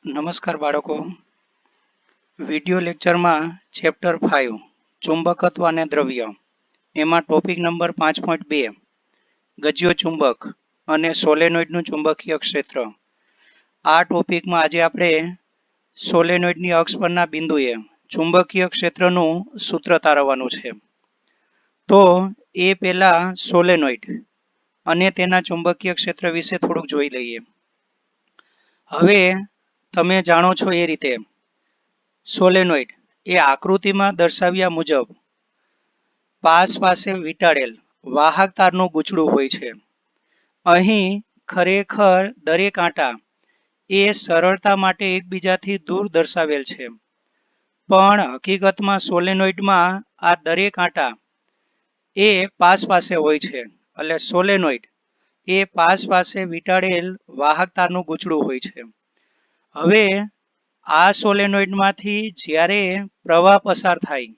નમસ્કાર બાળકો, વિડિયો લેક્ચરમાં ચેપ્ટર 5 ચુંબકત્વ અને દ્રવ્ય એમાં ટોપિક નંબર 5.2 ગજ્યો ચુંબક અને સોલેનોઇડનું ચુંબકીય ક્ષેત્ર. આ ટોપિકમાં આજે આપણે સોલેનોઇડની અક્ષ પરના બિંદુએ ચુંબકીય ક્ષેત્રનું સૂત્ર તારવવાનું છે. તો એ પહેલા સોલેનોઇડ અને તેના ચુંબકીય ક્ષેત્ર વિશે થોડુંક જોઈ લઈએ. હવે તમે જાણો છો એ રીતે સોલેનોઇડ એ આકૃતિમાં દર્શાવ્યા મુજબ પાસ પાસે વીંટાળેલ વાહક તારનું ગૂંચળું હોય છે. અહીં ખરેખર દરેક આંટા એ સરળતા માટે એકબીજાથી દૂર દર્શાવેલ છે, પણ હકીકતમાં સોલેનોઇડમાં આ દરેક આંટા એ પાસ પાસે હોય છે. એટલે સોલેનોઇડ એ પાસ પાસે વીંટાળેલ વાહક તારનું ગૂંચળું હોય છે. હવે આ સોલેનોઇડમાંથી જ્યારે પ્રવાહ પસાર થાય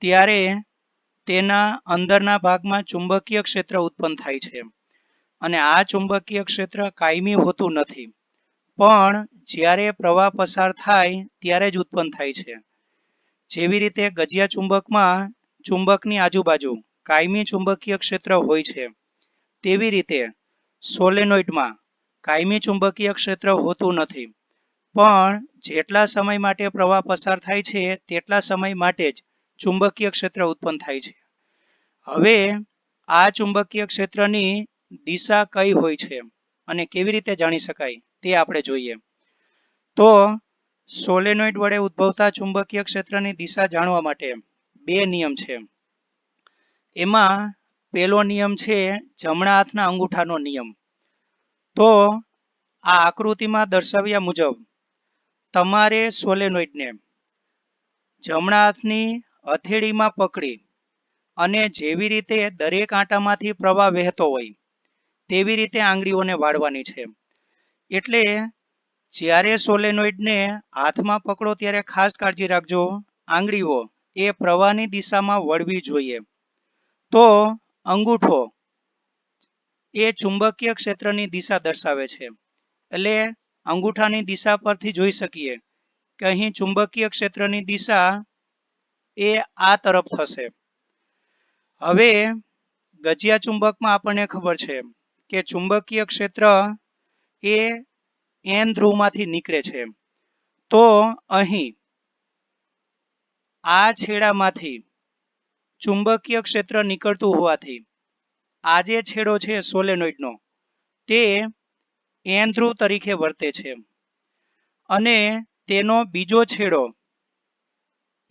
ત્યારે તેના અંદરના ભાગમાં ચુંબકીય ક્ષેત્ર ઉત્પન્ન થાય છે, અને આ ચુંબકીય ક્ષેત્ર કાયમી હોતું નથી, પણ જ્યારે પ્રવાહ પસાર થાય ત્યારે જ ઉત્પન્ન થાય છે. જેવી રીતે ગજિયા ચુંબકમાં ચુંબકની આજુબાજુ કાયમી ચુંબકીય ક્ષેત્ર હોય છે, તેવી રીતે સોલેનોઇડમાં કાયમી ચુંબકીય ક્ષેત્ર હોતું નથી, પણ જેટલા સમય માટે પ્રવાહ પસાર થાય છે તેટલા સમય માટે જ ચુંબકીય ક્ષેત્ર ઉત્પન્ન થાય છે. હવે આ ચુંબકીય ક્ષેત્રની દિશા કઈ હોય છે અને કેવી રીતે જાણી શકાય તે આપણે જોઈએ. તો સોલેનોઇડ વડે ઉદ્ભવતા ચુંબકીય ક્ષેત્રની દિશા જાણવા માટે બે નિયમ છે. એમાં પહેલો નિયમ છે જમણા હાથના અંગૂઠાનો નિયમ. તો આ આકૃતિમાં દર્શાવ્યા મુજબ તમારે સોલેનોઇડને જમણા હાથની હથેળીમાં પકડી અને જેવી રીતે દરેક આંટામાંથી પ્રવાહ વહેતો હોય તેવી રીતે આંગળીઓને વાળવાની છે. એટલે જ્યારે સોલેનોઇડને હાથમાં પકડો ત્યારે ખાસ કાળજી રાખજો, આંગળીઓ એ પ્રવાહની દિશામાં વળવી જોઈએ. તો અંગૂઠો એ ચુંબકીય ક્ષેત્રની દિશા દર્શાવે છે. એટલે અંગૂઠાની દિશા પરથી જોઈ શકીએ કે અહીં ચુંબકીય ક્ષેત્રની દિશા એ આ તરફ થશે. હવે ગજિયા ચુંબકમાં આપણને ખબર છે કે ચુંબકીય ક્ષેત્ર એ એન ધ્રુવમાંથી નીકળે છે. તો અહીં આ છેડામાંથી ચુંબકીય ક્ષેત્ર નીકળતું હોવાથી આ જે છેડો છે સોલેનોઇડનો તે એન ધ્રુવ તરીકે વર્તે છે, અને તેનો બીજો છેડો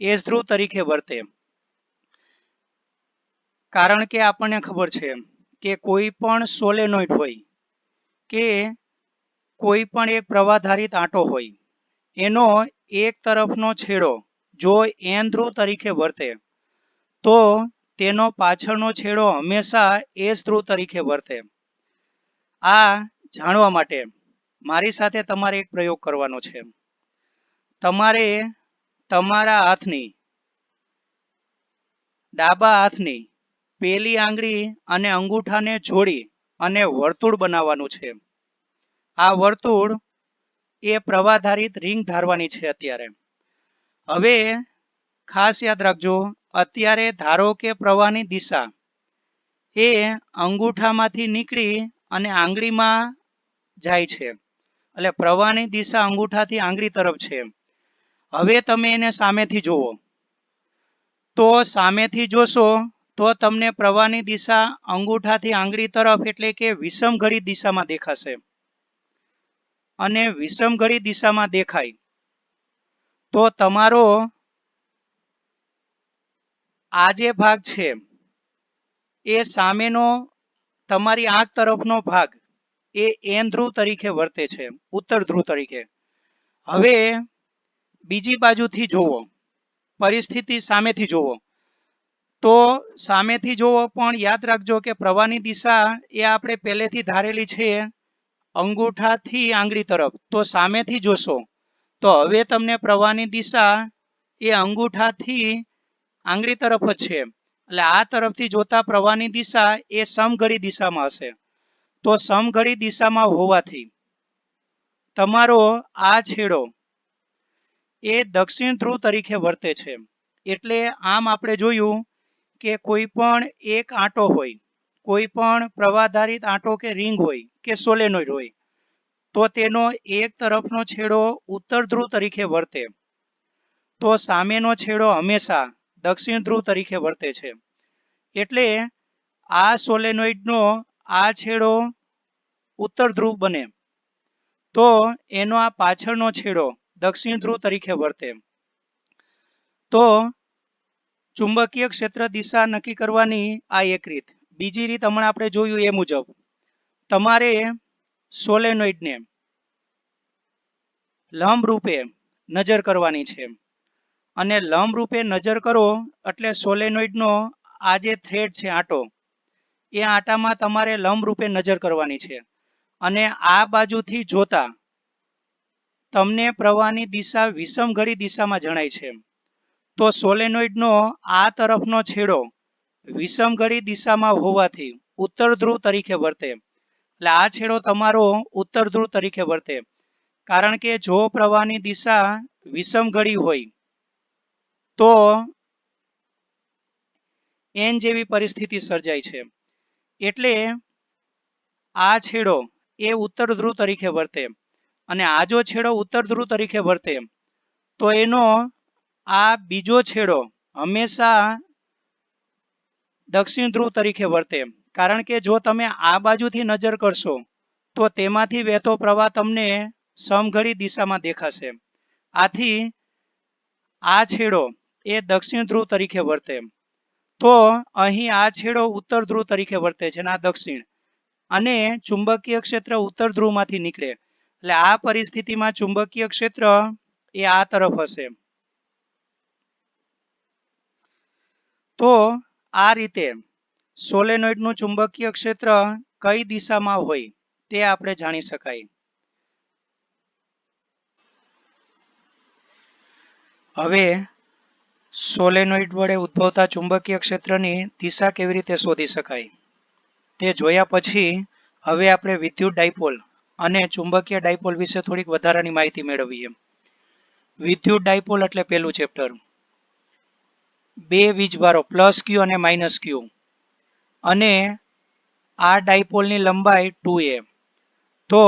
એસ ધ્રુવ તરીકે વર્તે. કારણ કે આપણને ખબર છે કે કોઈ પણ સોલેનોઇડ હોય કે કોઈ પણ એક પ્રવાહધારિત આંટો હોય, એનો એક તરફનો છેડો જો એન ધ્રુવ તરીકે વર્તે તો તેનો પાછળનો છેડો હંમેશા એસ ધ્રુવ તરીકે વર્તે. આ જાણવા માટે મારી સાથે તમારે એક પ્રયોગ કરવાનો છે. તમારે તમારા હાથની ડાબા હાથની પેલી આંગળી અને અંગૂઠાને જોડી અને વર્તુળ બનાવવાનું છે. આ વર્તુળ એ પ્રવાહધારિત રિંગ ધારવાની છે અત્યારે. હવે ખાસ યાદ રાખજો, અત્યારે ધારો કે પ્રવાહની દિશા એ અંગૂઠામાંથી નીકળી અને આંગળીમાં જાય છે, એટલે પ્રવાહની દિશા અંગૂઠાથી આંગળી તરફ છે. હવે તમે એને સામેથી જુઓ, તો સામેથી જોશો તો તમને પ્રવાહની દિશા અંગૂઠાથી આંગળી તરફ એટલે કે વિષમઘડી દિશામાં દેખાશે. અને વિષમઘડી દિશામાં દેખાય તો તમારો આ જે ભાગ છે એ સામેનો તમારી આંખ તરફનો ભાગ એ એન ધ્રુવ તરીકે વર્તે છે, ઉત્તર ધ્રુવ તરીકે. હવે બીજી બાજુથી જોવો, પરિસ્થિતિ સામેથી જોવો, તો સામેથી જોવો પણ યાદ રાખજો કે પ્રવાહની દિશા એ આપણે પહેલેથી ધારેલી છે અંગૂઠાથી આંગળી તરફ. તો સામેથી જોશો તો હવે તમને પ્રવાહની દિશા એ અંગૂઠાથી આંગળી તરફ જ છે, એટલે આ તરફથી જોતા પ્રવાહની દિશા એ સમઘડી દિશામાં હશે. તો સમઘડી દિશામાં હોવાથી તમારો આ છેડો એ દક્ષિણ ધ્રુવ તરીકે વર્તે છે. એટલે આમ આપણે જોયું કે કોઈ પણ એક આંટો હોય, કોઈ પણ પ્રવાહધારિત આંટો કે રિંગ હોય કે સોલેનોઇડ હોય, તો તેનો એક તરફનો છેડો ઉત્તર ધ્રુવ તરીકે વર્તે, તો સામેનો છેડો હંમેશા દક્ષિણ ધ્રુવ તરીકે વર્તે છે. એટલે આ સોલેનોઇડનો આ છેડો ઉત્તર ધ્રુવ બને, તો એનો આ પાછળનો છેડો દક્ષિણ ધ્રુવ તરીકે વર્તે. તો ચુંબકીય ક્ષેત્ર દિશા નક્કી કરવાની આ એક રીત. બીજી રીત હમણાં આપણે જોયું એ મુજબ તમારે સોલેનોઇડને લંબ રૂપે નજર કરવાની છે, અને લંબ રૂપે નજર કરો એટલે સોલેનોઇડનો આ જે થ્રેડ છે આંટો, એ આંટામાં તમારે લંબ રૂપે નજર કરવાની છે. અને આ બાજુથી જોતા તમને પ્રવાહની દિશા વિષમઘડી દિશામાં જણાય છે. તો સોલેનોઇડનો આ તરફનો છેડો વિષમઘડી દિશામાં હોવાથી ઉત્તર ધ્રુવ તરીકે વર્તે. એટલે આ છેડો તમારો ઉત્તર ધ્રુવ તરીકે વર્તે, કારણ કે જો પ્રવાહની દિશા વિષમઘડી હોય તો એન જેવી પરિસ્થિતિ સર્જાય છે. એટલે આ છેડો એ ઉત્તર ધ્રુવ તરીકે વર્તે, અને આ જો છેડો ઉત્તર ધ્રુવ તરીકે વર્તે તો એનો આ બીજો છેડો હંમેશા દક્ષિણ ધ્રુવ તરીકે વર્તે, કારણ કે જો તમે આ બાજુથી નજર કરશો તો તેમાંથી વહેતો પ્રવાહ તમને સમઘડી દિશામાં દેખાશે. આથી આ છેડો એ દક્ષિણ ધ્રુવ તરીકે વર્તે, તો અહીં આ છેડો ઉત્તર ધ્રુવ તરીકે વર્તે છે, આ દક્ષિણ, અને ચુંબકીય ક્ષેત્ર ઉત્તર ધ્રુવમાંથી નીકળે. એટલે આ પરિસ્થિતિમાં ચુંબકીય ક્ષેત્ર એ આ તરફ હશે. તો આ રીતે સોલેનોઇડનું ચુંબકીય ક્ષેત્ર કઈ દિશામાં હોય તે આપણે જાણી શકાય. હવે સોલેનોઇડ વડે ઉદ્ભવતા ચુંબકીય ક્ષેત્રની દિશા કેવી રીતે શોધી શકાય તે જોયા પછી હવે આપણે વિદ્યુત ડાયપોલ અને ચુંબકીય ડાયપોલ વિશે થોડીક વધારાની માહિતી મેળવીએ. વિદ્યુત ડાયપોલ એટલે પહેલું ચેપ્ટર. બે વીજભારો પ્લસ ક્યુ અને માઇનસ ક્યુ, અને આ ડાયપોલની લંબાઈ 2a. તો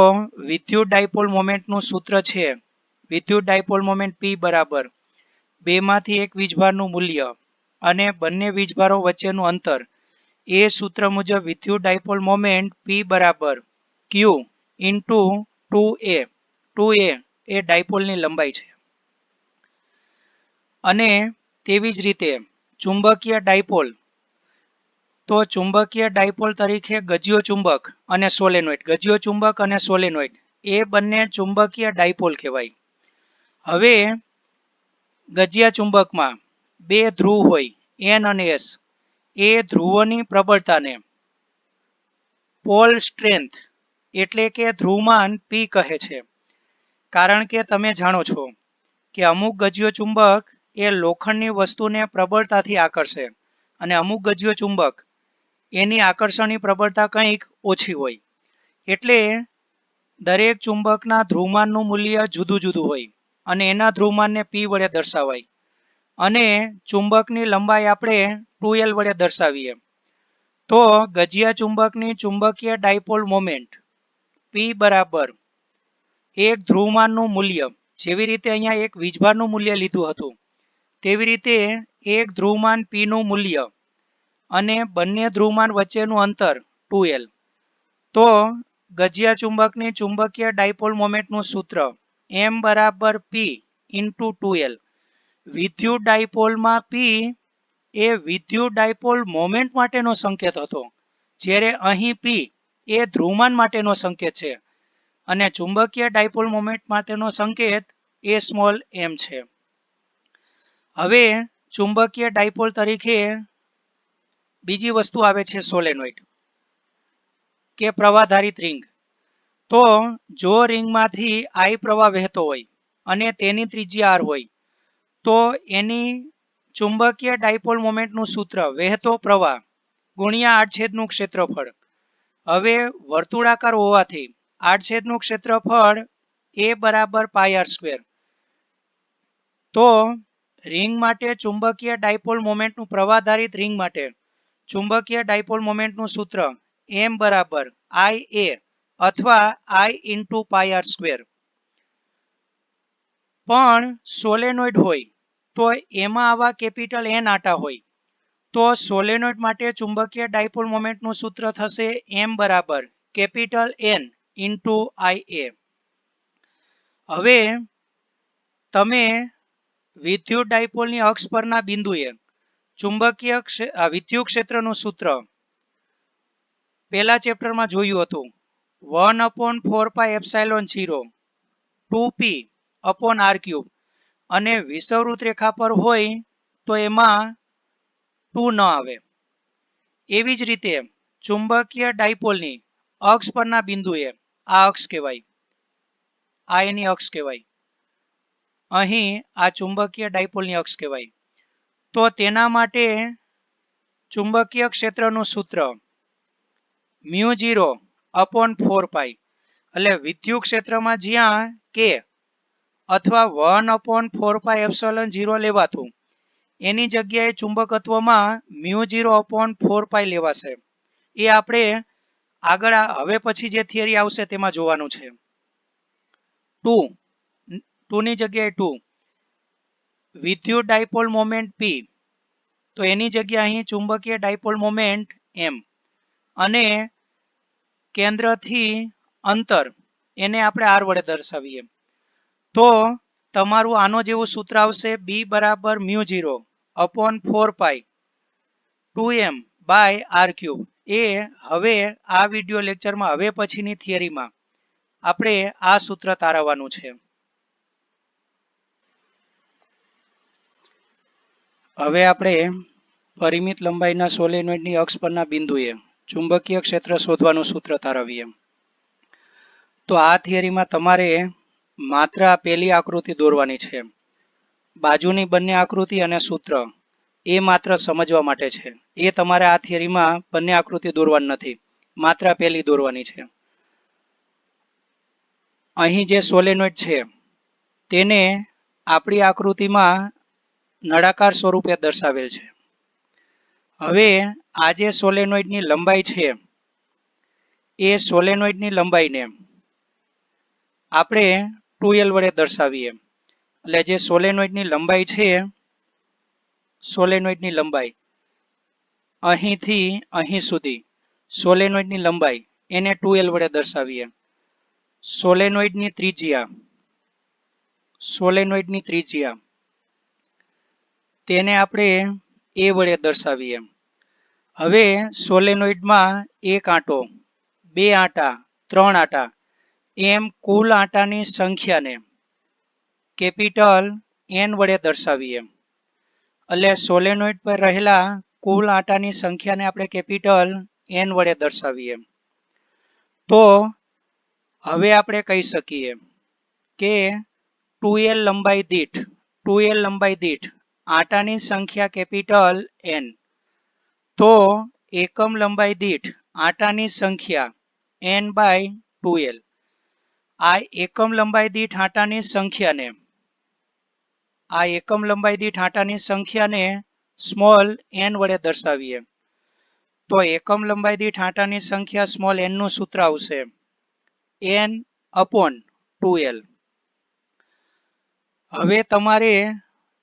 વિદ્યુત ડાયપોલ મોમેન્ટનું સૂત્ર છે વિદ્યુત ડાયપોલ મોમેન્ટ P બરાબર બેમાંથી એક વીજભારનું મૂલ્ય અને બંને વીજભારો વચ્ચેનું અંતર. એ સૂત્ર મુજબ વિદ્યુત ડાયપોલ મોમેન્ટ P બરાબર Q ઇન્ટુ 2a. 2a એ ડાયપોલની લંબાઈ છે. અને તેવી જ રીતે ચુંબકીય ડાયપોલ, તો ચુંબકીય ડાયપોલ તરીકે ગજિયો ચુંબક અને સોલેનોઇડ, ગજિયો ચુંબક અને સોલેનોઇડ એ બંને ચુંબકીય ડાયપોલ કહેવાય. હવે ગજિયા ચુંબકમાં બે ધ્રુવ હોય N અને S. એ ધ્રુવોની પ્રબળતાને પોલ સ્ટ્રેન્થ એટલે કે ધ્રુવમાન P કહે છે. કારણ કે તમે જાણો છો કે અમુક ગજિયો ચુંબક એ લોખંડની વસ્તુને પ્રબળતાથી આકર્ષે, અને અમુક ગજિયો ચુંબક એની આકર્ષણની પ્રબળતા કંઈક ઓછી હોય. એટલે દરેક ચુંબકના ધ્રુવમાનનું મૂલ્ય જુદું જુદું હોય, અને એના ધ્રુવમાનને P વડે દર્શાવાય, અને ચુંબકની લંબાઈ આપણે 2l વડે દર્શાવીએ. તો ગજિયા ચુંબકની ચુંબકીય ડાયપોલ મોમેન્ટ P બરાબર એક ધ્રુવમાનનું મૂલ્ય, જેવી રીતે અહીંયા એક વીજભારનું મૂલ્ય લીધું હતું તેવી રીતે એક ધ્રુવમાન P નું મૂલ્ય અને બંને ધ્રુવમાન વચ્ચેનું અંતર 2l. તો ગજિયા ચુંબકની ચુંબકીય ડાયપોલ મોમેન્ટનું સૂત્ર M બરાબર P ઇન્ટુ 2l. વિદ્યુત ડાયપોલમાં P એ વિદ્યુત ડાયપોલ મોમેન્ટ માટેનો સંકેત હતો, જ્યારે અહીં P એ ધ્રુવમાન માટેનો સંકેત છે, અને ચુંબકીય ડાયપોલ મોમેન્ટ માટેનો સંકેત a સ્મોલ m છે. હવે ચુંબકીય ડાયપોલ તરીકે બીજી વસ્તુ આવે છે સોલેનોઇડ કે પ્રવાહધારિત રિંગ. તો જો રિંગમાંથી I પ્રવાહ વહેતો હોય અને તેની ત્રિજ્યા r હોય, તો એની ચુંબકીય ડાયપોલ મોમેન્ટનું સૂત્ર વહેતો પ્રવાહ ગુણ્યા આડછેદનું ક્ષેત્રફળ. હવે વર્તુળાકાર હોવાથી આડછેદનું ક્ષેત્રફળ a બરાબર પાઈ આર સ્ક્વેર. તો રિંગ માટે ચુંબકીય ડાયપોલ મોમેન્ટનું પ્રવાહધારિત રિંગ માટે ચુંબકીય ડાયપોલ મોમેન્ટનું સૂત્ર m બરાબર IA અથવા I into pi r square. પણ સોલેનોઇડ હોય તો એમાં આવા કેપિટલ N આટા હોય તો સોલેનોઇડ માટે ચુંબકીય ડાયપોલ મોમેન્ટનું સૂત્ર થશે m બરાબર કેપિટલ N ઇન્ટુ IA. હવે તમે વિદ્યુત ડાયપોલની અક્ષ પરના બિંદુએ ચુંબકીય વિદ્યુત ક્ષેત્રનું સૂત્ર પહેલા ચેપ્ટરમાં જોયું હતું 1/4πε0 2p upon r cube અને વિષુવવૃત્ત રેખા પર હોય તો એમાં 2 ન આવે. એવી જ રીતે ચુંબકીય ડાયપોલની અક્ષ પરના બિંદુએ આ અક્ષ કહેવાય, આ એની અક્ષ કહેવાય, અહીં આ ચુંબકીય ડાયપોલની અક્ષ કહેવાય. તો તેના માટે ચુંબકીય ક્ષેત્રનું સૂત્ર μ0/4π એટલે વિદ્યુત ક્ષેત્રમાં જ્યાં k અથવા 1/4πε0 લેવાતું એની જગ્યાએ ચુંબકત્વમાં μ0/4π લેવાશે. એ આપણે આગળ હવે પછી જે થિયરી આવશે તેમાં જોવાનું છે. 2 ની જગ્યાએ 2 વિદ્યુત ડાયપોલ મોમેન્ટ p તો એની જગ્યાએ અહીં ચુંબકીય ડાયપોલ મોમેન્ટ m અને કેન્દ્રથી અંતર એને આપણે r વડે દર્શાવીએ તો તમારું આનો જેવું સૂત્ર આવશે b બરાબર μ0/4π 2m બાય r ક્યુબ. એ હવે આ વિડિયો લેક્ચરમાં હવે પછીની થિયરીમાં આપણે આ સૂત્ર તારવવાનું છે. હવે આપણે પરિમિત લંબાઈના સોલેનોઇડની અક્ષ પરના બિંદુએ ચુંબકીય ક્ષેત્ર શોધવાનું સૂત્ર તારવીએ. તો આ થિયરીમાં તમારે માત્ર આ પહેલી આકૃતિ દોરવાની છે. બાજુની બંને આકૃતિ અને સૂત્ર એ માત્ર સમજવા માટે છે. એ તમારે આ થિયરીમાં બંને આકૃતિ દોરવાની નથી, માત્ર પહેલી દોરવાની છે. અહીં જે સોલેનોઇડ છે તેને આપણી આકૃતિમાં નળાકાર સ્વરૂપે દર્શાવેલ છે. હવે આ જે સોલેનોઇડની લંબાઈ છે એ સોલેનોઇડની લંબાઈને આપણે 2l વડે દર્શાવીએ. એટલે જે સોલેનોઇડની લંબાઈ છે, સોલેનોઇડની લંબાઈ અહીંથી અહીં સુધી સોલેનોઇડની લંબાઈ એને 2l વડે દર્શાવીએ. સોલેનોઇડની ત્રિજ્યા તેને આપણે a વડે દર્શાવીએ. હવે સોલેનોઇડમાં એક આંટો, બે આંટા, ત્રણ આંટા એમ કુલ આંટાની સંખ્યાને કેપિટલ N વડે દર્શાવીએ. એટલે સોલેનોઇડ પર રહેલા કુલ આંટાની સંખ્યાને આપણે કેપિટલ N વડે દર્શાવીએ. તો હવે આપણે કહી શકીએ કે 2l લંબાઈ દીઠ આંટાની સંખ્યા કેપિટલ N. તો એકમ લંબાઈ દીઠ આંટાની સંખ્યા N બાય 2l. આ એકમ લંબાઈ દીઠ આંટાની સ્મોલ n વડે દર્શાવીએ. તો એકમ લંબાઈ દીઠ આંટાની સંખ્યા સ્મોલ n નું સૂત્ર આવશે n/2l. હવે તમારે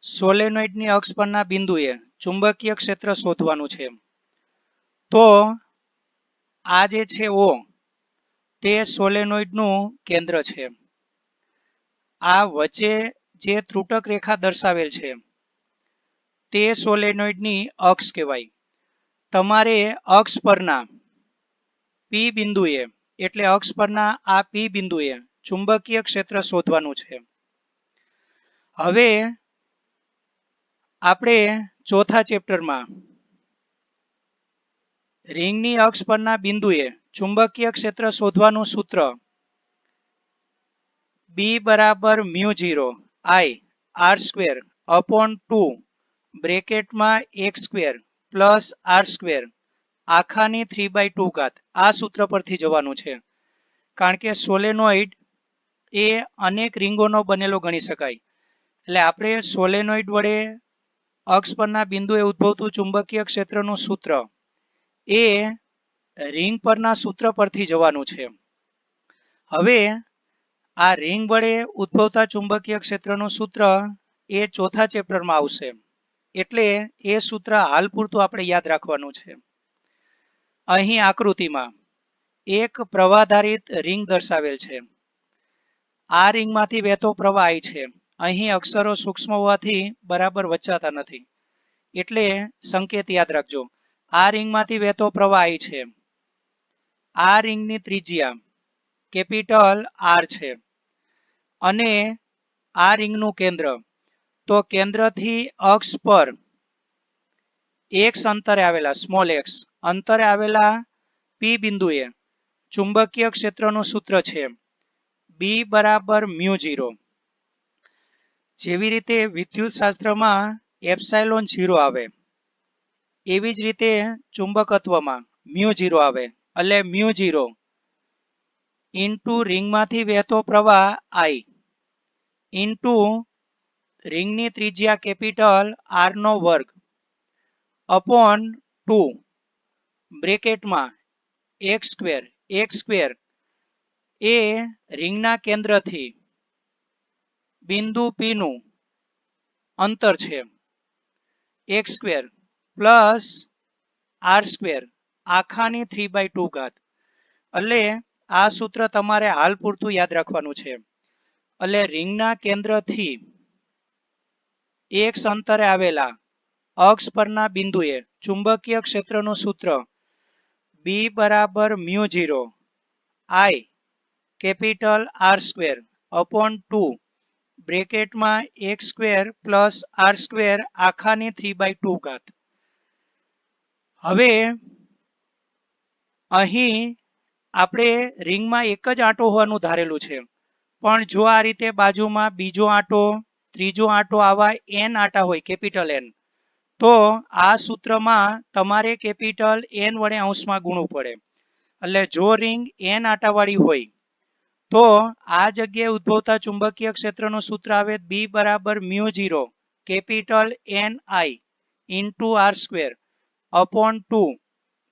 સોલેનોઇડની અક્ષ પરના બિંદુએ ચુંબકીય ક્ષેત્ર શોધવાનું છે. તો આ જે છે O તે સોલેનોઇડનું કેન્દ્ર છે. આ વચ્ચે જે ત્રુટક રેખા દર્શાવેલ છે તે સોલેનોઇડની અક્ષ કહેવાય. તમારે અક્ષ પરના P બિંદુએ એટલે અક્ષ પરના આ P બિંદુએ ચુંબકીય ક્ષેત્ર શોધવાનું છે. હવે આપણે ચોથા ચેપ્ટરમાં રિંગની અક્ષ પરના બિંદુએ ચુંબકીય ક્ષેત્ર શોધવાનું સૂત્ર B બરાબર μ0 I r² / 2 બ્રેકેટમાં x² + r² આખાની 3/2 આ સૂત્ર પરથી જવાનું છે, કારણ કે સોલેનોઇડ એ અનેક રીંગોનો બનેલો ગણી શકાય. એટલે આપણે સોલેનોઇડ વડે અક્ષ પરના બિંદુએ ઉદ્ભવતું ચુંબકીય ક્ષેત્રનું સૂત્ર એ રિંગ પરના સૂત્ર પરથી જવાનું છે. હવે આ રિંગ વડે ઉદ્ભવતા ચુંબકીય ક્ષેત્રનું સૂત્ર એ ચોથા ચેપ્ટરમાં આવશે, એટલે એ સૂત્ર હાલ પૂરતું આપણે યાદ રાખવાનું છે. અહીં આકૃતિમાં એક પ્રવાહધારિત રિંગ દર્શાવેલ છે. આ રિંગમાંથી વહેતો પ્રવાહ I છે. અહીં અક્ષરો સૂક્ષ્મ હોવાથી બરાબર વચાતા નથી, એટલે સંકેત યાદ રાખજો. આ રિંગમાંથી વહેતો પ્રવાહ I છે. આ રિંગની ત્રિજ્યા કેપિટલ R છે અને આ રિંગનું કેન્દ્ર, તો કેન્દ્રથી અક્ષ પર x અંતરે આવેલા સ્મોલ x અંતરે આવેલા P બિંદુએ ચુંબકીય ક્ષેત્રનું સૂત્ર છે B બરાબર μ0. જેવી રીતે વિદ્યુત શાસ્ત્રમાં એપ્સાઇલોન 0 આવે, એવી જ રીતે ચુંબકત્વમાં μ0 આવે. એટલે μ0 ઇન્ટુ રિંગમાંથી વહેતો પ્રવાહ I ઇન્ટુ રિંગની ત્રિજ્યા કેપિટલ R નો વર્ગ અપોન 2 બ્રેકેટમાં x સ્ક્વેર એ રિંગના કેન્દ્રથી બિંદુ P નું અંતર છે x square plus R square આખાની 3/2. એટલે આ સૂત્ર તમારે હાલ પૂરતું યાદ રાખવાનું છે. એટલે રિંગના કેન્દ્રથી x અંતરે આવેલા અક્ષ પરના બિંદુએ ચુંબકીય ક્ષેત્રનું સૂત્ર B બરાબર μ0 I capital R square upon 2 બ્રેકેટમાં x square plus R square આખાની 3/2. હવે અહીં આપણે રિંગમાં એક જ આંટો હોવાનું ધારેલું છે, પણ જો આ રીતે બાજુમાં બીજો આંટો, ત્રીજો આંટો આવા n આંટા હોય કેપિટલ N, તો આ સૂત્રમાં તમારે કેપિટલ N વડે અંશમાં ગુણવું પડે. એટલે જો રિંગ n આંટાવાળી હોય તો આ જગ્યાએ ઉદ્ભવતા ચુંબકીય ક્ષેત્રનું સૂત્ર આવે B બરાબર μ0 capital NI into R square upon 2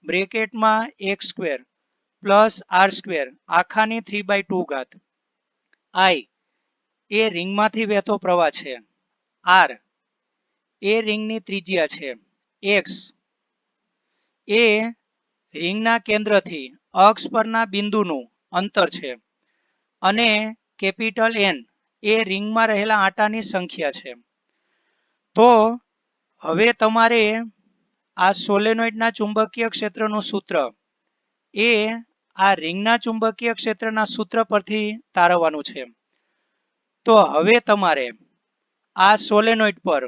બ્રેકેટમાં x square plus R square આખાની 3/2. I એ રિંગમાંથી વહેતો પ્રવાહ છે, R એ રિંગની ત્રિજ્યા છે, x એ રિંગના કેન્દ્રથી અક્ષ પરના બિંદુનું અંતર છે અને કેપિટલ N એ રિંગમાં રહેલા આંટાની સંખ્યા છે. તો હવે તમારે આ સોલેનોઇડના ચુંબકીય ક્ષેત્રનું સૂત્ર એ આ રિંગના ચુંબકીય ક્ષેત્રના સૂત્ર પરથી તારવવાનું છે. તો હવે તમારે આ સોલેનોઇડ પર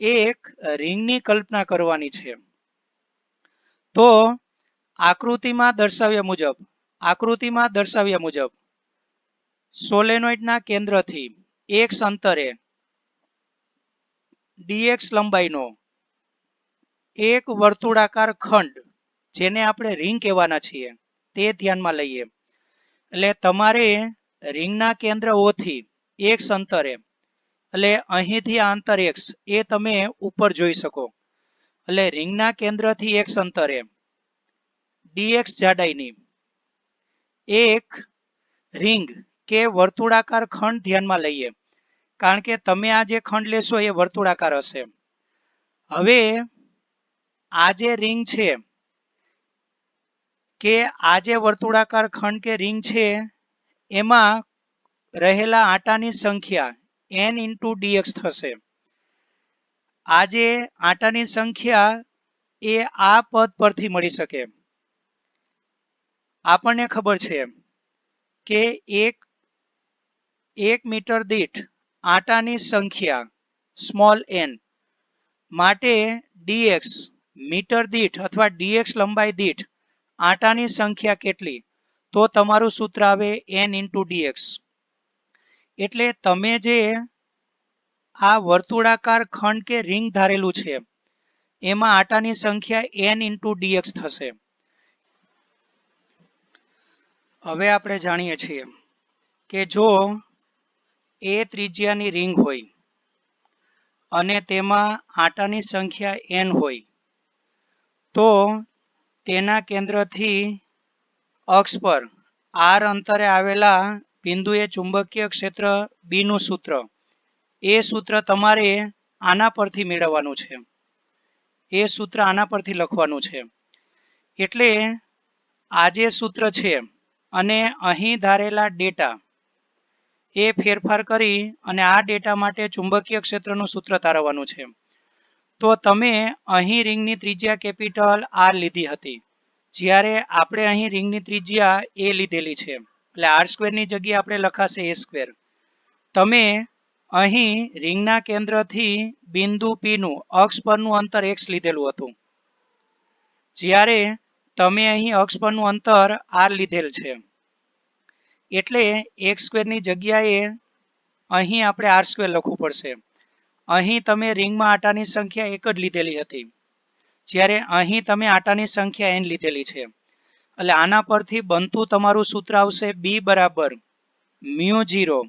એક રિંગની કલ્પના કરવાની છે. તો આકૃતિમાં દર્શાવ્યા મુજબ સોલેનોઇડના કેન્દ્રથી x અંતરે dx લંબાઈનો એક વર્તુળાકાર ખંડ, જેને આપણે રિંગ કહેવાના છીએ, તે ધ્યાનમાં લઈએ. એટલે તમારે રિંગના કેન્દ્ર O થી x અંતરે, એટલે અહીંથી આ અંતર x એ તમે ઉપર જોઈ શકો. એટલે રિંગના કેન્દ્રથી x અંતરે dx જાડાઈની એક રિંગ કે વર્તુળાકાર ખંડ ધ્યાનમાં લઈએ, કારણ કે તમે આ જે ખંડ લેશો એ વર્તુળાકાર હશે. હવે આ જે રિંગ છે કે આ જે વર્તુળાકાર ખંડ કે રિંગ છે એમાં રહેલા આંટાની સંખ્યા n ઇન્ટુ dx થશે. આ જે આંટાની સંખ્યા એ આ પદ પરથી મળી શકે. આપણને ખબર છે કે એક મીટર દીઠ આંટાની સંખ્યા સ્મોલ n માટે dx મીટર દીઠ અથવા dx લંબાઈ દીઠ આંટાની સંખ્યા કેટલી, તો તમારું સૂત્ર આવે n ઇન્ટુ dx. એટલે તમે જે આ વર્તુળાકાર ખંડ કે રિંગ ધારેલું છે એમાં આટાની સંખ્યા n × dx થશે. હવે આપણે જાણીએ છીએ કે જો એ ત્રિજ્યાની રિંગ હોય અને તેમાં આટાની સંખ્યા n હોય તો તેના કેન્દ્રથી અક્ષ પર r અંતરે આવેલા બિંદુએ ચુંબકીય ક્ષેત્ર B નું સૂત્ર, એ સૂત્ર તમારે આના પરથી મેળવવાનું છે. એ સૂત્ર આના પરથી લખવાનું છે. એટલે આ જે સૂત્ર છે અને અહીં ધારેલા ડેટા એ ફેરફાર કરી અને આ ડેટા માટે ચુંબકીય ક્ષેત્રનું સૂત્ર તારવવાનું છે. તો તમે અહીં રિંગની ત્રિજ્યા કેપિટલ R લીધી હતી, જ્યારે આપણે અહીં રિંગની ત્રિજ્યા a લીધેલી છે, એટલે r² ની જગ્યાએ આપણે લખાશે a². તમે અહીં રિંગના કેન્દ્રથી બિંદુ P નું અક્ષ પરનું અંતર x લીધેલું હતું, જ્યારે તમે અહીં અક્ષ પરનું અંતર r લીધેલ છે, એટલે x² ની જગ્યાએ અહીં આપણે r² લખવું પડશે. અહીં તમે રિંગમાં આટાની સંખ્યા એક જ લીધેલી હતી, જ્યારે અહીં તમે આટાની સંખ્યા n લીધેલી છે. એટલે આના પરથી બનતું તમારું સૂત્ર આવશે B બરાબર μ0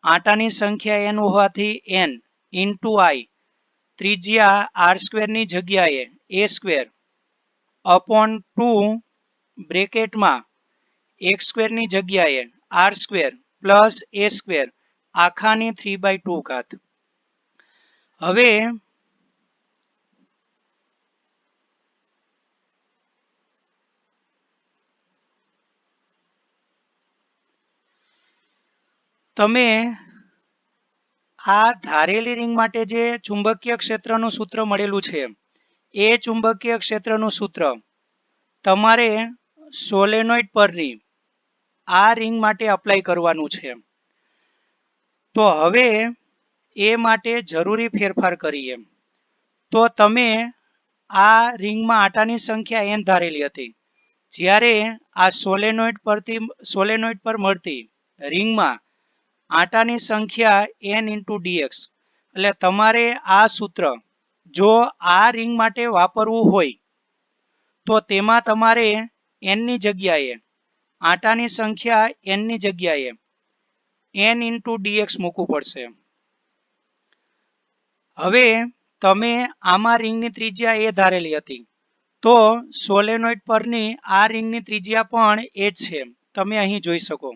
આટાની સંખ્યા n હોવાથી n × I ત્રિજ્યા r² ની જગ્યાએ a² અપોન 2 બ્રેકેટમાં x² ની જગ્યાએ r² પ્લસ a² આખાની 3/2. હવે તમે આ ધારેલી રિંગ માટે જે ચુંબકીય ક્ષેત્રનું સૂત્ર મળેલું છે, એ ચુંબકીય ક્ષેત્રનું સૂત્ર તમારે સોલેનોઇડ પરની આ રિંગ માટે અપ્લાય કરવાનું છે. તો હવે એ માટે જરૂરી ફેરફાર કરીએ. તો તમે આ રિંગમાં આટાની સંખ્યા n ધારેલી હતી, જ્યારે આ સોલેનોઇડ પર મળતી રિંગમાં આટાની સંખ્યા n × dx. એટલે તમારે આ સૂત્ર જો આ રિંગ માટે વાપરવું હોય તો તેમાં તમારે n ની જગ્યાએ આટાની સંખ્યા n ની જગ્યાએ n × dx મૂકવું પડશે. હવે તમે આમાં રિંગની ત્રિજ્યા a ધારેલી હતી, તો સોલેનોઇડ પરની આ રિંગની ત્રિજ્યા પણ a જ છે, તમે અહીં જોઈ શકો.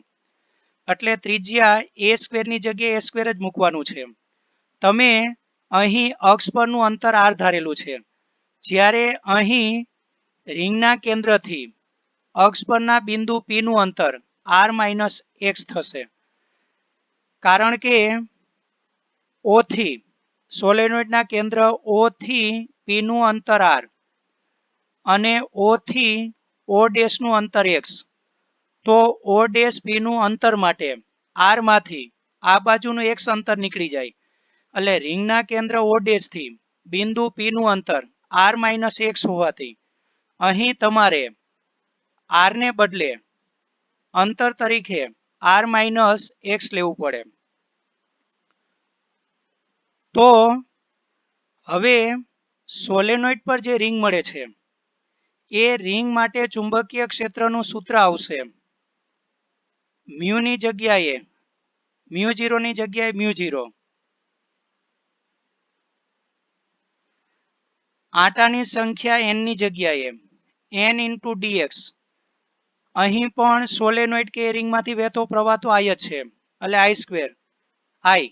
એટલે ત્રિજ્યા a² ની જગ્યાએ a² જ મૂકવાનું છે. તમે અહીં અક્ષ પરનું અંતર r ધારેલું છે, જ્યારે અહીં રિંગના કેન્દ્રથી અક્ષ પરના બિંદુ P નું અંતર r - x થશે. કારણ કે O થી સોલેનોઇડના કેન્દ્ર O થી P નું અંતર r અને O થી O' નું અંતર x. તો O' P નું અંતર માટે r માંથી આ બાજુનું x અંતર નીકળી જાય, એટલે રિંગના કેન્દ્ર O' થી બિંદુ P નું અંતર r - x હોવાથી અહીં તમારે r ને બદલે અંતર તરીકે r - x લેવું પડે. તો હવે સોલેનોઇડ પર જે રિંગ મળે છે, એ રિંગ માટે ચુંબકીય ક્ષેત્રનું સૂત્ર આવશે μ0 ની જગ્યાએ μ0 આટાની સંખ્યા n ની જગ્યાએ n × dx. અહીં પણ સોલેનોઇડ કે રિંગમાંથી વહેતો પ્રવાહ તો I જ છે, એટલે I². I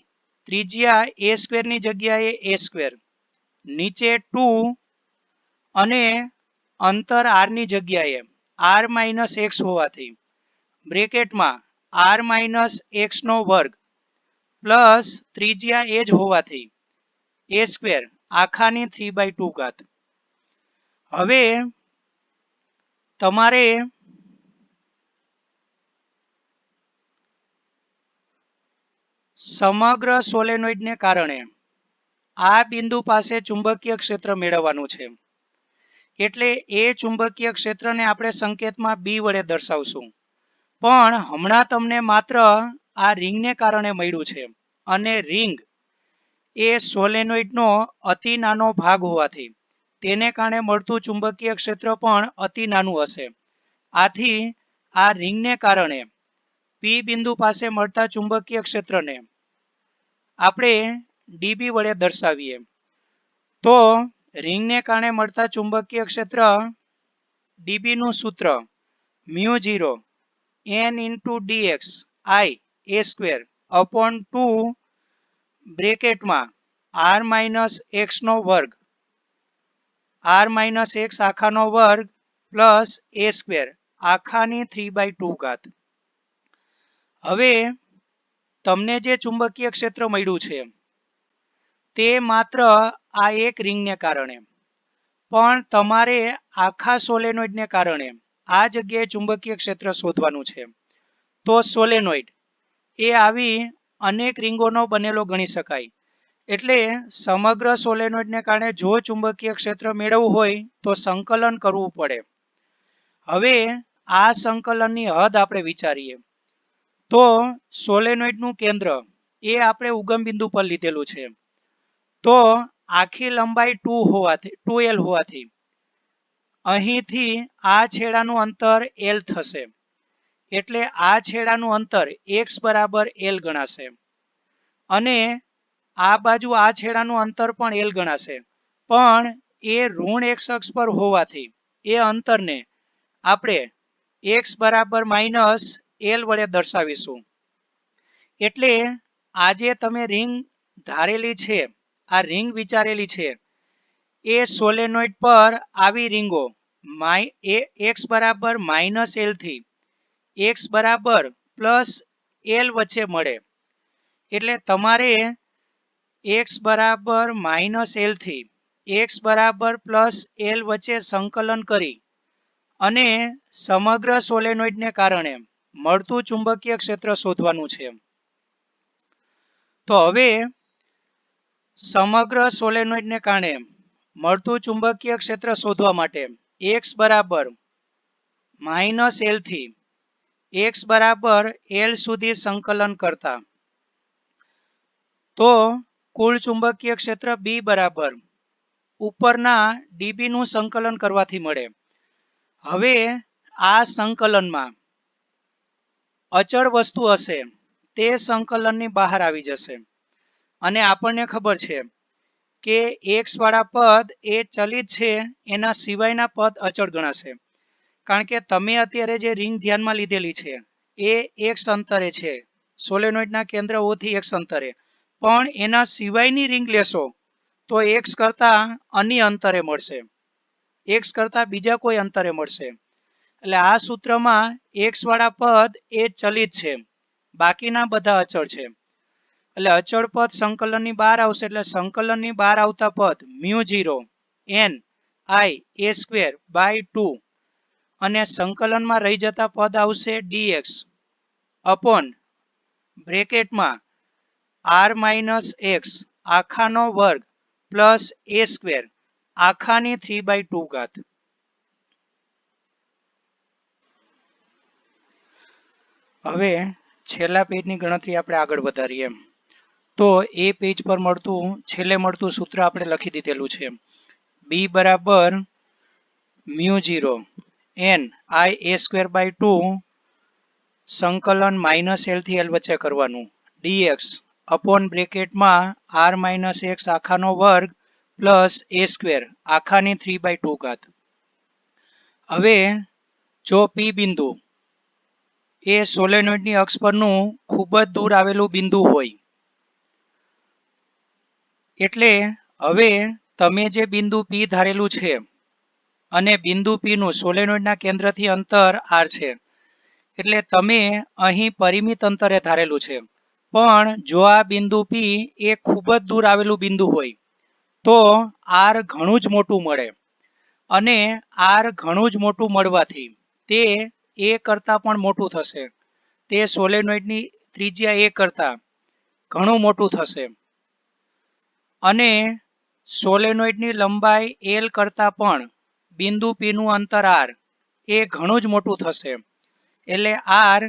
ત્રિજ્યા a² ની જગ્યાએ a², નીચે 2 અને અંતર r ની જગ્યાએ r - x હોવાથી બ્રેકેટમાં r - x² પ્લસ ત્રિજ્યા a જ હોવાથી a² આખાની 3/2. હવે તમારે સમગ્ર સોલેનોઇડને કારણે આ બિંદુ પાસે ચુંબકીય ક્ષેત્ર મેળવવાનું છે. એટલે એ ચુંબકીય ક્ષેત્રને આપણે સંકેતમાં B વડે દર્શાવશું. પણ હમણાં તમને માત્ર આ રિંગને કારણે મળ્યું છે, અને રિંગ એ સોલેનોઇડનો અતિ નાનો ભાગ હોવાથી તેને કારણે મળતું ચુંબકીય ક્ષેત્ર પણ અતિ નાનું હશે. આથી આ રિંગને કારણે પી બિંદુ પાસે મળતા ચુંબકીય ક્ષેત્રને આપણે ડીબી વડે દર્શાવીએ તો રિંગને કારણે મળતા ચુંબકીય ક્ષેત્ર ડીબી નું સૂત્ર μ0 n into dx I a square upon 2 બ્રેકેટમાં r minus x નો વર્ગ r minus x આખાનો વર્ગ પ્લસ a square આખાની 3/2 ઘાત. હવે તમને જે ચુંબકીય ક્ષેત્ર મળ્યું છે તે માત્ર આ એક રિંગને કારણે, પણ તમારે આખા સોલેનોઇડને કારણે આ જગ્યાએ ચુંબકીય ક્ષેત્ર શોધવાનું છે. તો સોલેનોઇડ એ આવી અનેક રિંગોનો બનેલો ગણી શકાય. એટલે સમગ્ર સોલેનોઇડને કારણે જો ચુંબકીય ક્ષેત્ર મેળવવું હોય તો સંકલન કરવું પડે. હવે આ સંકલનની હદ આપણે વિચારીએ તો સોલેનોઇડનું કેન્દ્ર એ આપણે ઉગમ બિંદુ પર લીધેલું છે. તો આખી લંબાઈ 2l હોવાથી અહીંથી આ છેડાનું અંતર l થશે. એટલે આ છેડાનું અંતર x બરાબર l ગણાશે અને આ બાજુ આ છેડાનું અંતર પણ l ગણાશે. પણ એ ઋણ x અક્ષ પર હોવાથી એ અંતરને આપણે x બરાબર માઇનસ l વડે દર્શાવીશું. એટલે આજે તમે રિંગ ધારેલી છે, આ રિંગ વિચારેલી છે, એ સોલેનોઇડ પર આવી રિંગો x બરાબર માઇનસ l થી x બરાબર પ્લસ l વચ્ચે મળે. એટલે તમારે x બરાબર માઇનસ l થી x બરાબર પ્લસ l વચ્ચે સંકલન કરી અને સમગ્ર સોલેનોઇડને કારણે મળતું ચુંબકીય ક્ષેત્ર શોધવાનું છે. તો હવે સમગ્ર સોલેનોઇડને કારણે મળતું ચુંબકીય ક્ષેત્ર શોધવા માટે x બરાબર માઇનસ l થી x બરાબર l સુધી સંકલન કરતા તો કુલ ચુંબકીય ક્ષેત્ર B બરાબર ઉપરના ડીબી નું સંકલન કરવાથી મળે. હવે આ સંકલનમાં અચળ વસ્તુ હશે તે સંકલનની બહાર આવી જશે અને આપણને ખબર છે કે x વાળા પદ એ ચલિત છે, એના સિવાયના પદ અચળ ગણાશે. કારણ કે તમે અત્યારે જે રિંગ ધ્યાનમાં લીધેલી છે એ x અંતરે છે, સોલેનોઇડના કેન્દ્ર O થી x અંતરે, પણ એના સિવાયની રિંગ લેશો તો x કરતા અન્ય અંતરે મળશે, x કરતા બીજા કોઈ અંતરે મળશે. એટલે આ સૂત્રમાં x વાળા પદ એ ચલિત છે, બાકીના બધા અચળ છે. એટલે અચળ પદ સંકલનની બહાર આવશે. એટલે સંકલનની બહાર આવતા પદ μ0 n I a square by 2 અને સંકલનમાં રહી જતા પદ આવશે dx અપોન બ્રેકેટમાં r minus x આખાનો વર્ગ પ્લસ a square આખાની 3/2 ઘાત. હવે છેલ્લા પેજની ગણતરી આપણે આગળ વધારીએ તો એ પેજ પર છેલ્લે મળતું સૂત્ર આપણે લખી દીધેલું છે. b બરાબર μ0 n I a square by 2 સંકલન માઇનસ l થી l વચ્ચે કરવાનું dx અપોન બ્રેકેટમાં r minus x આખાનો વર્ગ પ્લસ a square આખાની 3/2 ઘાત. હવે જો P બિંદુ એ સોલેનોઇડની અક્ષ પરનું ખૂબ જ દૂર આવેલું બિંદુ હોય, એટલે હવે તમે જે બિંદુ P ધારેલું છે અને બિંદુ P નું સોલેનોઇડના કેન્દ્રથી અંતર r છે, એટલે તમે અહીં પરિમિત અંતરે ધારેલું છે. પણ જો આ બિંદુ P એ ખૂબ જ દૂર આવેલું બિંદુ હોય તો r ઘણું જ મોટું મળે અને r ઘણું જ મોટું મળવાથી તે a કરતાં પણ મોટું થશે. તે સોલેનોઇડની ત્રિજ્યા a કરતાં ઘણું મોટું થશે અને સોલેનોઇડની લંબાઈ l કરતાં પણ બિંદુ P નું અંતર r એ ઘણું જ મોટું થશે. એટલે r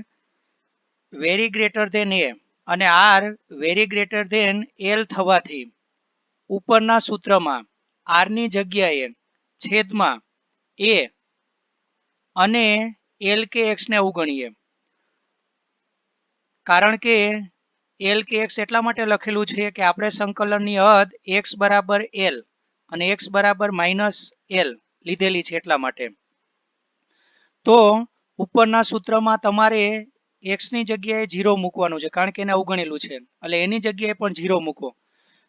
very greater than a અને r very greater than l થવાથી ઉપરના સૂત્રમાં r ની જગ્યાએ છેદમાં a અને l કે x ને અવગણીએ, કારણ કે l કે x એટલા માટે લખેલું છે કે આપણે સંકલનની હદ x બરાબર l અને x બરાબર -l લીધેલી છે એટલા માટે. તો ઉપરના સૂત્રમાં તમારે x ની જગ્યાએ 0 મૂકવાનું છે, કારણ કે એને અવગણેલું છે, એટલે એની જગ્યાએ પણ 0 મૂકો.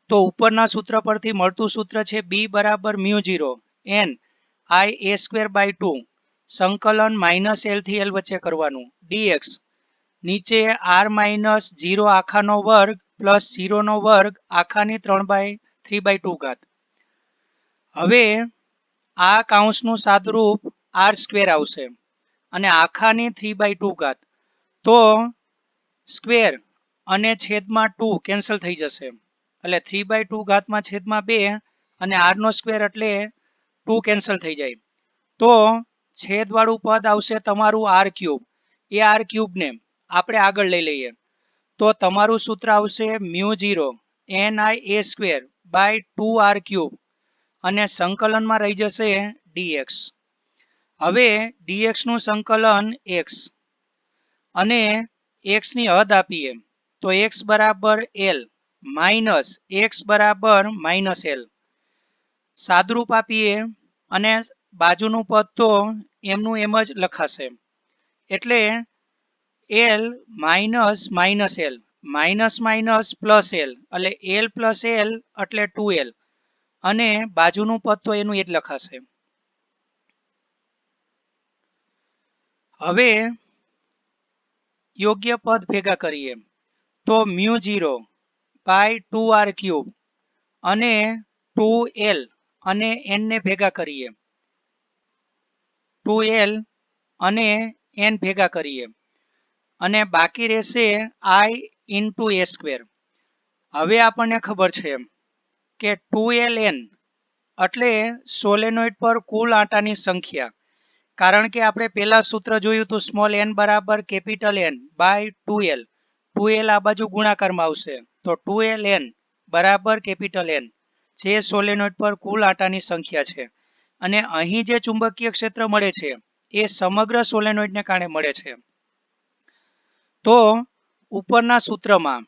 તો ઉપરના સૂત્ર પરથી મળતું સૂત્ર છે b બરાબર μ0 n I a²/2 સંકલન -l થી l વચ્ચે કરવાનું dx નીચે r-0 આખાનો વર્ગ પ્લસ 0 નો વર્ગ આખાની 3/2 હવે આ કૌંસનું સાદુરૂપ r² આવશે અને આખાની 3/2 તો સ્ક્વેર અને છેદમાં 2 કેન્સલ થઈ જશે, એટલે 3/2 માં છેદમાં 2 અને r² એટલે 2 કેન્સલ થઈ જાય. તો છેદવાળું પદ આવશે તમારું r3. એ r³ ને આપણે આગળ લઈ લઈએ તો તમારું સૂત્ર આવશે μ0 NiA²/2r³ અને સંકલનમાં રહી જશે dx. હવે dx નું સંકલન x અને x ની હદ આપીએ તો x બરાબર l માઇનસ x બરાબર -l સાદુરૂપ આપીએ અને બાજુનું પદ તો એમનું એમ જ લખાશે, એટલે l minus -l minus minus plus l એટલે l પ્લસ l એટલે 2l અને બાજુનું પદ તો એનું એ જ લખાશે. હવે યોગ્ય પદ ભેગા કરીએ તો μ0/2r³ અને 2l અને n ને ભેગા કરીએ 2l અને n ભેગા કરીએ અને બાકી રહેશે I × a². હવે આપણને ખબર છે કે 2ln એટલે સોલેનોઇડ પર કુલ આંટાની સંખ્યા, કારણ કે આપણે પહેલા સૂત્ર જોયું હતું સ્મોલ n બરાબર કેપિટલ N/2l. 2l આ બાજુ ગુણાકારમાં આવશે તો 2ln બરાબર કેપિટલ N જે સોલેનોઇડ પર કુલ આંટાની સંખ્યા છે. અને અહીં જે ચુંબકીય ક્ષેત્ર મળે છે એ સમગ્ર સોલેનોઇડને કારણે મળે છે. તો ઉપરના સૂત્રમાં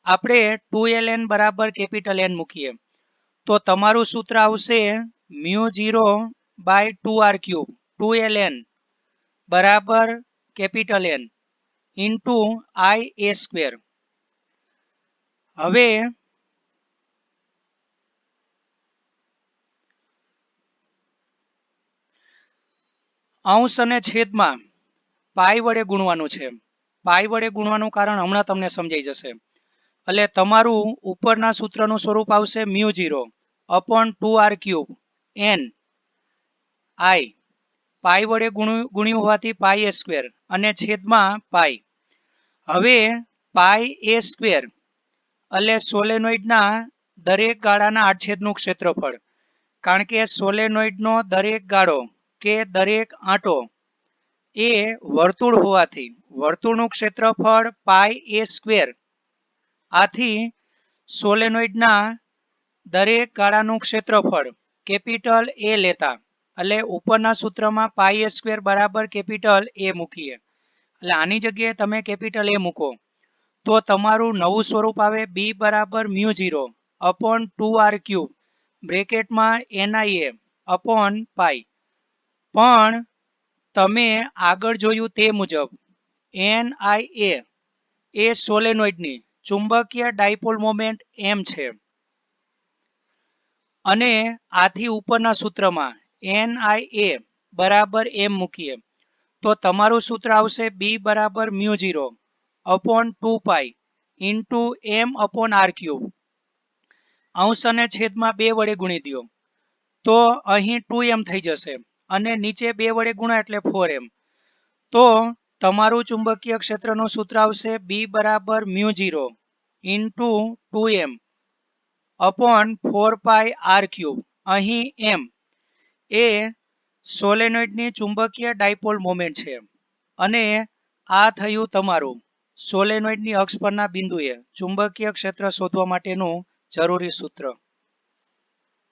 આપણે 2ln બરાબર કેપિટલ N મૂકીએ તો તમારું સૂત્ર આવશે μ0/2r³ 2ln બરાબર કેપિટલ N ઇન્ટુ IA². હવે અંશ અને છેદમાં પાઈ વડે ગુણવાનું છે. પાઈ વડે ગુણવાનું કારણ હમણાં તમને સમજાઈ જશે. એટલે તમારું ઉપરના સૂત્રનું સ્વરૂપ આવશે μ0/2r³ n I પાઈ વડે ગુણ્યું હોવાથી πa² અને છેદમાં પાઈ. હવે πa² એટલે સોલેનોઇડના દરેક ગાળાના આડછેદનું ક્ષેત્રફળ, કારણ કે સોલેનોઇડનો દરેક ગાળો કે દરેક આંટો એ વર્તુળ હોવાથી વર્તુળનું ક્ષેત્રફળ πa². આથી સોલેનોઇડના દરેક ગાળાનું ક્ષેત્રફળ કેપિટલ A લેતા, એટલે ઉપરના સૂત્રમાં πa² બરાબર કેપિટલ A મૂકીએ, એટલે આની જગ્યાએ તમે કેપિટલ A મૂકો તો તમારું નવું સ્વરૂપ આવે b બરાબર μ0/2r³ બ્રેકેટમાં NiA/π. પણ તમે આગળ જોયું તે મુજબ NiA એ સોલેનોઇડની ચુંબકીય ડાયપોલ મોમેન્ટ m છે અને આથી ઉપરના સૂત્રમાં NiA બરાબર m મૂકીએ તો તમારું સૂત્ર આવશે b બરાબર μ0/2π ઇન્ટુ m/r³. અંશ અને છેદમાં 2 વડે ગુણી દો તો અહીં 2m થઈ જશે અને નીચે 2 વડે ગુણા એટલે 4m. તો તમારું ચુંબકીય ક્ષેત્રનું સૂત્ર આવશે b બરાબર μ0 ઇન્ટુ 2m/4πr³. અહીં m એ સોલેનોઇડની ચુંબકીય ડાયપોલ મોમેન્ટ છે અને આ થયું તમારું સોલેનોઇડની અક્ષ પરના બિંદુએ ચુંબકીય ક્ષેત્ર શોધવા માટેનું જરૂરી સૂત્ર.